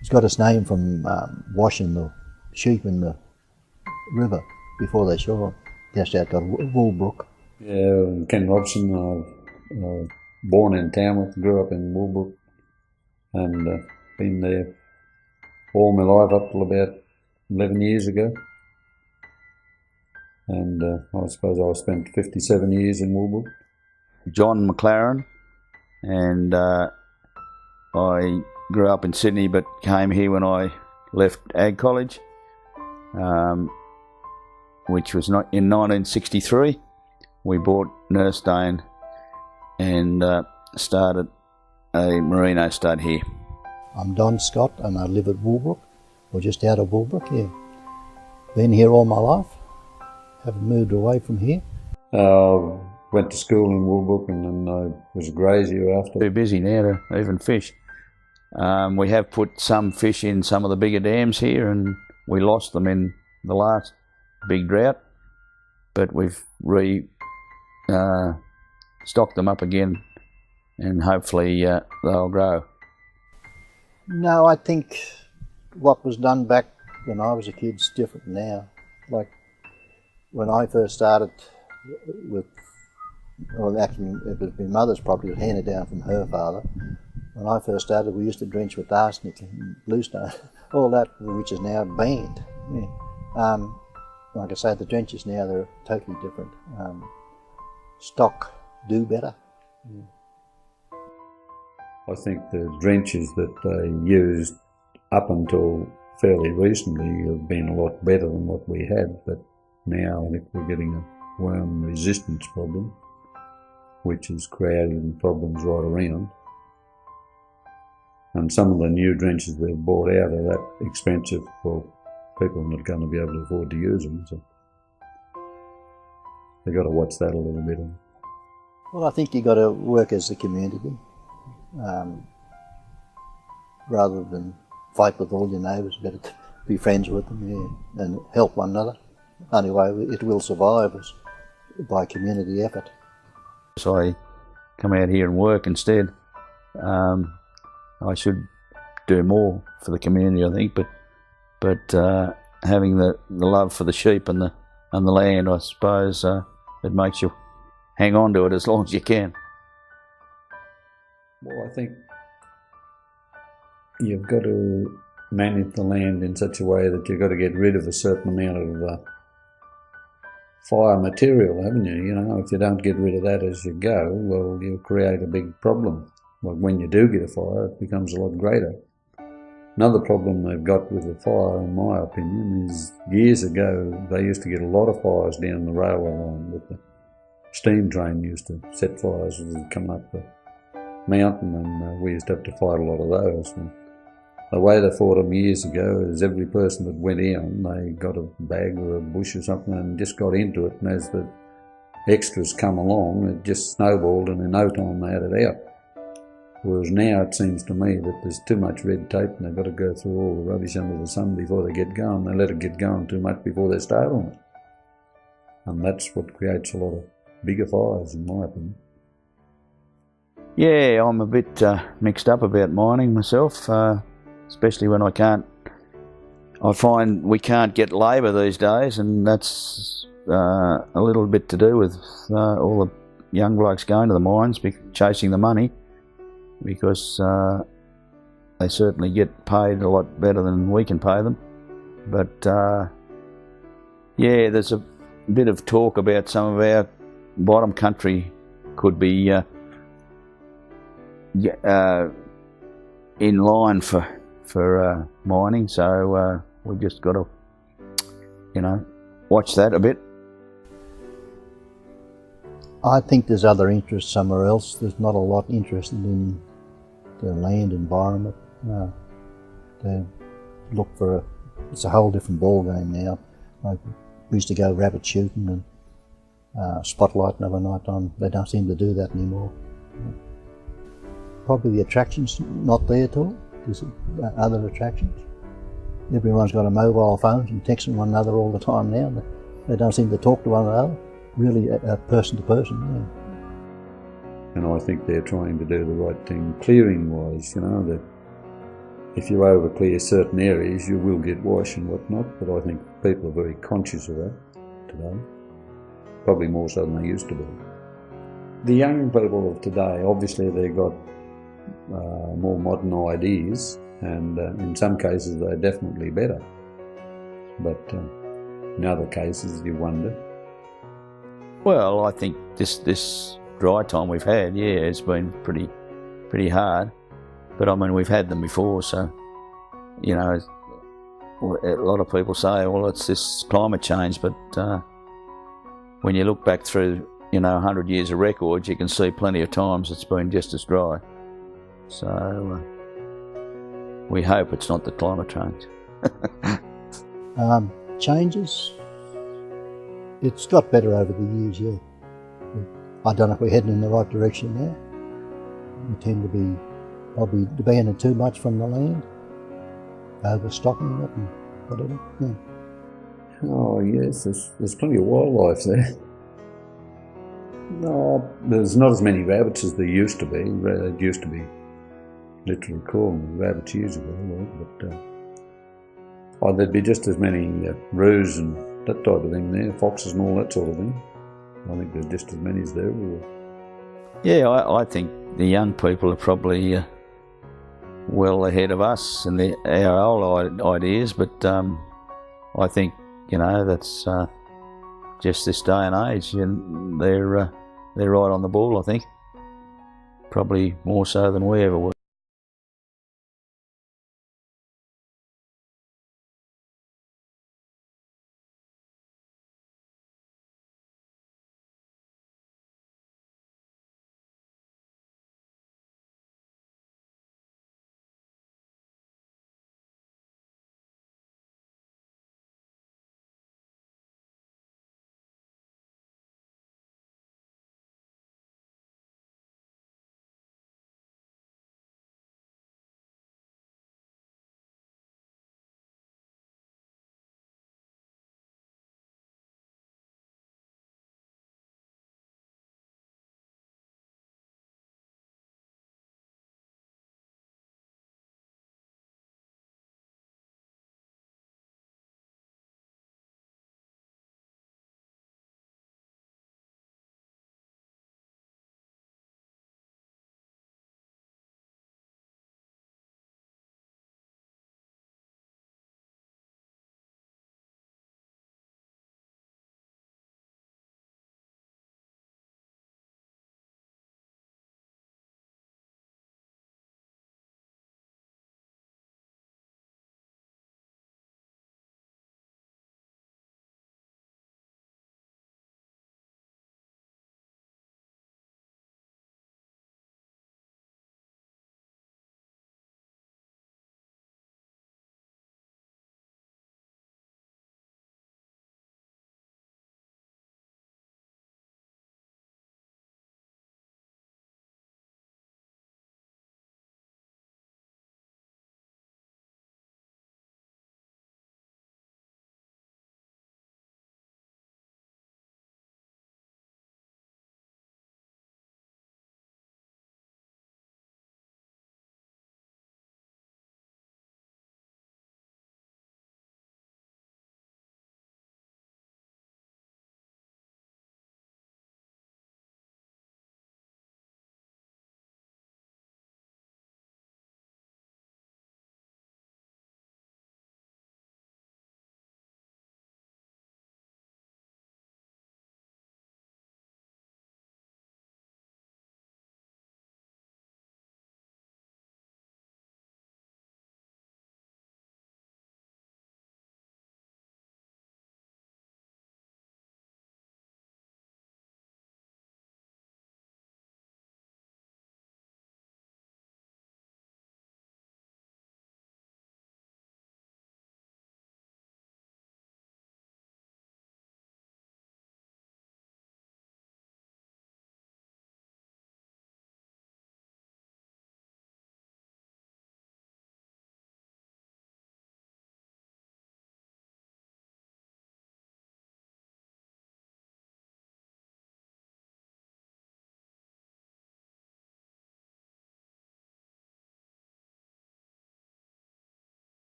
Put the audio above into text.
It's got its name from washing the sheep in the river before they shore them. Just outside Woolbrook. Yeah, Ken Robson, born in Tamworth, grew up in Woolbrook, and been there all my life up till about 11 years ago. And I suppose I spent 57 years in Woolbrook. John McLaren, and I grew up in Sydney but came here when I left Ag College, which was not in 1963. We bought Nursedane and started a merino stud here. I'm Don Scott and I live at Woolbrook, or just out of Woolbrook, yeah. Been here all my life, haven't moved away from here. Went to school in Woolbrook and then I was a grazier after. Too busy now to even fish. We have put some fish in some of the bigger dams here and we lost them in the last big drought, but we've stocked them up again and hopefully they'll grow. No, I think what was done back when I was a kid is different now. Like when I first started with, well actually it was my mother's property, it was handed down from her father. When I first started we used to drench with arsenic and bluestone, all that which is now banned. Yeah. Like I say, the drenches now, they're totally different. Stock do better. Yeah. I think the drenches that they used up until fairly recently have been a lot better than what we had, but now I think we're getting a worm resistance problem, which is creating problems right around. And some of the new drenches they've bought out are that expensive for people not going to be able to afford to use them, so they've got to watch that a little bit. Well, I think you've got to work as a community, rather than fight with all your neighbours. Better to be friends with them, yeah, and help one another. Only way it will survive is by community effort. So I come out here and work instead. I should do more for the community, I think, but having the love for the sheep and the land, I suppose, it makes you hang on to it as long as you can. Well, I think you've got to manage the land in such a way that you've got to get rid of a certain amount of fire material, haven't you? You know, if you don't get rid of that as you go, well, you'll create a big problem. Like when you do get a fire, it becomes a lot greater. Another problem they've got with the fire, in my opinion, is years ago they used to get a lot of fires down the railway line, but the steam train used to set fires as it come up the mountain, and we used to have to fight a lot of those. And the way they fought them years ago is every person that went in, they got a bag or a bush or something and just got into it, and as the extras come along, it just snowballed, and in no time they had it out. Whereas now it seems to me that there's too much red tape and they've got to go through all the rubbish under the sun before they get going. They let it get going too much before they start on it. And that's what creates a lot of bigger fires, in my opinion. Yeah, I'm a bit mixed up about mining myself, especially when I find we can't get labour these days, and that's a little bit to do with all the young blokes going to the mines, chasing the money, because they certainly get paid a lot better than we can pay them. But yeah, there's a bit of talk about some of our bottom country could be in line for mining, so we just got to, watch that a bit. I think there's other interests somewhere else. There's not a lot interested in the land environment. They look for it's a whole different ball game now. Like we used to go rabbit shooting and spotlighting over night time. They don't seem to do that anymore. Probably the attraction's not there at all. There's other attractions. Everyone's got a mobile phone and texting one another all the time now. They don't seem to talk to one another, really person to person. Yeah. And I think they're trying to do the right thing clearing-wise, that if you overclear certain areas, you will get wash and whatnot, but I think people are very conscious of that today, probably more so than they used to be. The young people of today, obviously they've got more modern ideas, and in some cases they're definitely better, but in other cases you wonder. Well, I think this dry time we've had, yeah, it's been pretty hard. But I mean, we've had them before, so, you know, a lot of people say, well, it's this climate change, but when you look back through, 100 years of records, you can see plenty of times it's been just as dry. So we hope it's not the climate change. Changes? It's got better over the years, yeah. I don't know if we're heading in the right direction now. We tend to be probably demanding too much from the land, overstocking it and whatever. Yeah. Oh yes, there's plenty of wildlife there. No, there's not as many rabbits as there used to be. It used to be literally crawling with rabbits years ago, but there'd be just as many roos and that type of thing there, foxes and all that sort of thing. I think there's just as many as there were. Yeah, I think the young people are probably well ahead of us and our old ideas, but I think, that's just this day and age, and they're right on the ball, I think. Probably more so than we ever were.